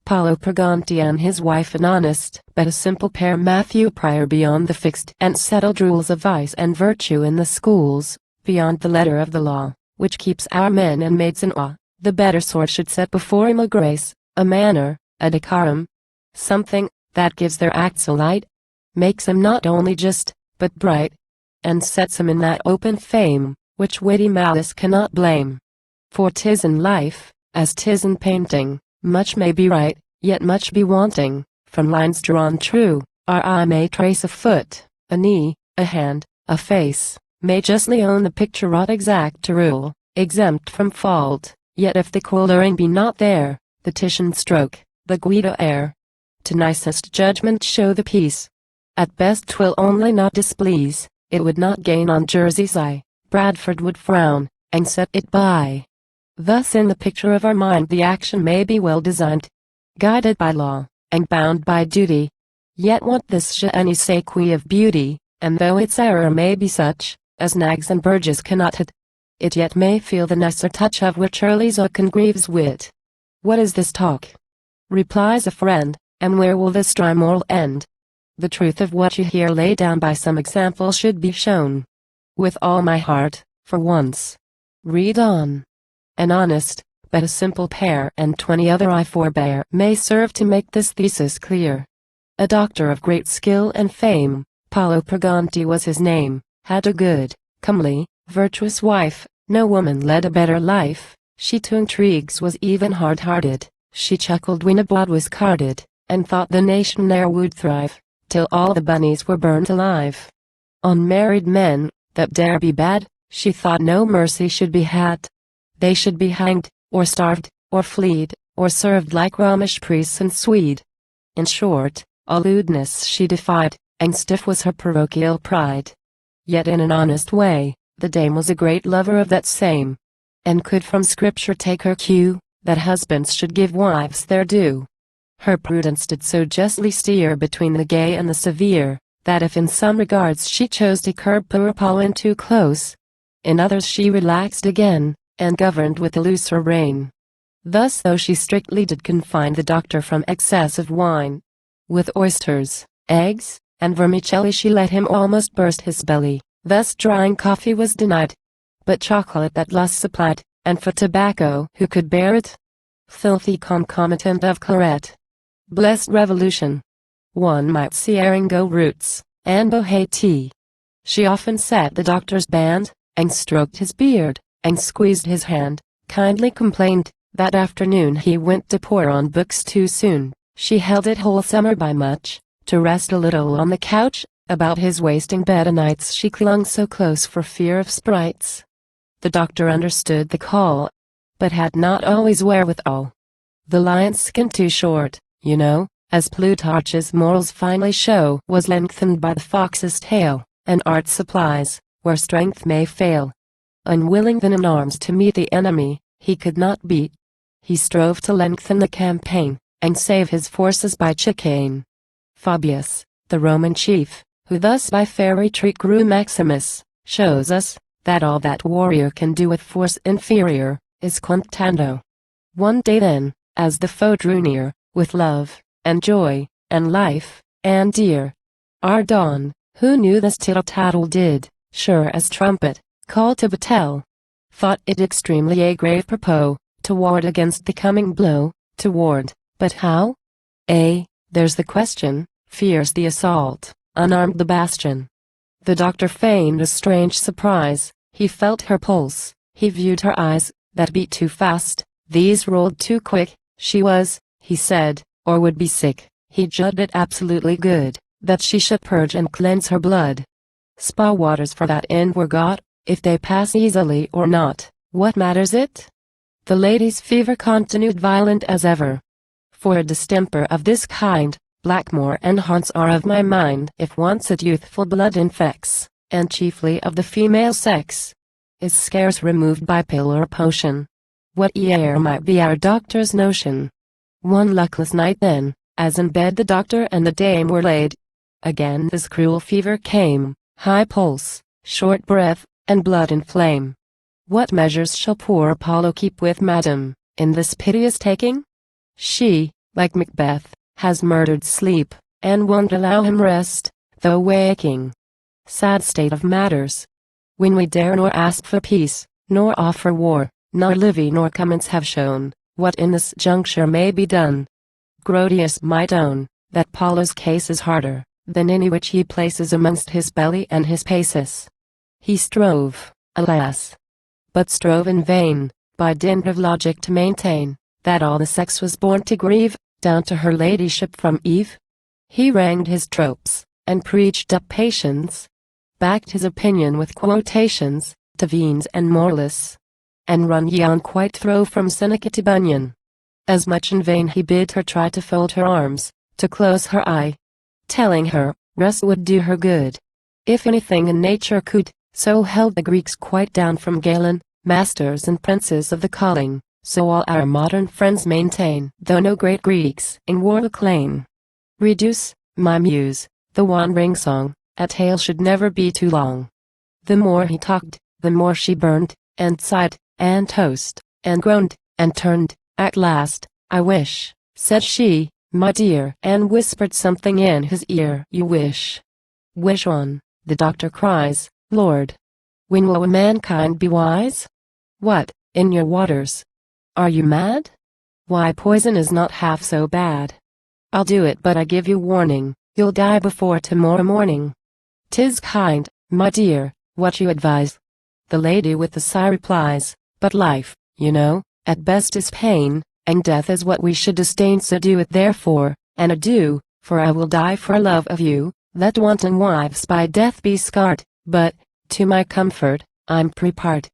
Paulo Purganti and his wife, an honest but a simple pair, Matthew Prior, beyond the fixed and settled rules of vice and virtue in the schools, beyond the letter of the law, which keeps our men and maids in awe. The better sort should set before him a grace, a manner, a decorum, something that gives their acts a light, makes them not only just, but bright, and sets them in that open fame, which witty malice cannot blame. For 'tis in life, as 'tis in painting, much may be right, yet much be wanting. From lines drawn true, our eye may trace a foot, a knee, a hand, a face, may justly own the picture wrought exact to rule, exempt from fault. Yet if the colouring be not there, the Titian stroke, the Guido air, to nicest judgment show the piece. At best 'twill only not displease, it would not gain on Jersey's eye, Bradford would frown, and set it by. Thus in the picture of our mind the action may be well designed, guided by law, and bound by duty. Yet want this je ne sais quoi of beauty, and though its error may be such, as nags and burges cannot hit, it yet may feel the nicer touch of Wycherley's or Congreve's wit. What is this talk? Replies a friend, and where will this dry moral end? The truth of what you hear laid down by some example should be shown. With all my heart, for once. Read on. An honest, but a simple pair, and 20 other I forbear, may serve to make this thesis clear. A doctor of great skill and fame, Paulo Purganti was his name, had a good, comely, virtuous wife. No woman led a better life. She to intrigues was even hard-hearted. She chuckled when abroad was carded, and thought the nation ne'er would thrive, till all the bunnies were burnt alive. On married men, that dare be bad, she thought no mercy should be had. They should be hanged, or starved, or flea'd, or served like Romish priests in Swede. In short, all lewdness she defied, and stiff was her parochial pride. Yet in an honest way, the dame was a great lover of that same, and could from Scripture take her cue, that husbands should give wives their due. Her prudence did so justly steer between the gay and the severe, that if in some regards she chose to curb poor Paulo too close, in others she relaxed again, and governed with a looser rein. Thus though she strictly did confine the doctor from excess of wine, with oysters, eggs, and vermicelli she let him almost burst his belly. Thus drying coffee was denied, but chocolate that lust supplied, and for tobacco who could bear it? Filthy concomitant of claret. Blessed revolution. One might see Aringo roots, and Bohea tea. She often sat the doctor's band, and stroked his beard, and squeezed his hand, kindly complained, that afternoon he went to pore on books too soon. She held it wholesomer by much, to rest a little on the couch. About his wasting bed o' nights she clung so close for fear of sprites. The doctor understood the call, but had not always wherewithal. The lion's skin too short, you know, as Plutarch's morals finally show, was lengthened by the fox's tail, and art supplies, where strength may fail. Unwilling then in arms to meet the enemy, he could not beat. He strove to lengthen the campaign, and save his forces by chicane. Fabius, the Roman chief, who thus by fair retreat grew Maximus, shows us, that all that warrior can do with force inferior, is contando. One day then, as the foe drew near, with love, and joy, and life, and dear Ardon, who knew this tittle-tattle did, sure as trumpet, call to battle, thought it extremely a grave purpose, to ward against the coming blow, to ward, but how? There's the question, fierce the assault, unarmed the bastion. The doctor feigned a strange surprise, he felt her pulse, he viewed her eyes, that beat too fast, these rolled too quick, she was, he said, or would be sick, he judged it absolutely good, that she should purge and cleanse her blood. Spa waters for that end were got, if they pass easily or not, what matters it? The lady's fever continued violent as ever. For a distemper of this kind, Blackmore and haunts are of my mind. If once it youthful blood infects, and chiefly of the female sex, is scarce removed by pill or potion. Whate'er might be our doctor's notion. One luckless night then, as in bed the doctor and the dame were laid, again this cruel fever came, high pulse, short breath, and blood in flame. What measures shall poor Paulo keep with madam, in this piteous taking? She, like Macbeth, has murdered sleep, and won't allow him rest, though waking. Sad state of matters. When we dare nor ask for peace, nor offer war, nor levy nor comments have shown, what in this juncture may be done. Grotius might own, that Paulo's case is harder, than any which he places amongst his belly and his paces. He strove, alas! But strove in vain, by dint of logic to maintain, that all the sex was born to grieve, down to her ladyship from Eve. He ranged his tropes, and preached up patience, backed his opinion with quotations, to Venus and moralists, and run ye on quite through from Seneca to Bunyan. As much in vain he bid her try to fold her arms, to close her eye, telling her, rest would do her good. If anything in nature could, so held the Greeks quite down from Galen, masters and princes of the calling, so all our modern friends maintain, though no great Greeks in war acclaim. Reduce, my muse, the one-ring song, a tale should never be too long. The more he talked, the more she burned, and sighed, and tossed, and groaned, and turned. At last, I wish, said she, my dear, and whispered something in his ear. You wish. Wish on, the doctor cries, Lord. When will mankind be wise? What, in your waters? Are you mad? Why, poison is not half so bad. I'll do it, but I give you warning, you'll die before tomorrow morning. 'Tis kind, my dear, what you advise. The lady with the sigh replies, but life, you know, at best is pain, and death is what we should disdain, so do it therefore, and adieu, for I will die for love of you. Let wanton wives by death be scarred, but, to my comfort, I'm prepared,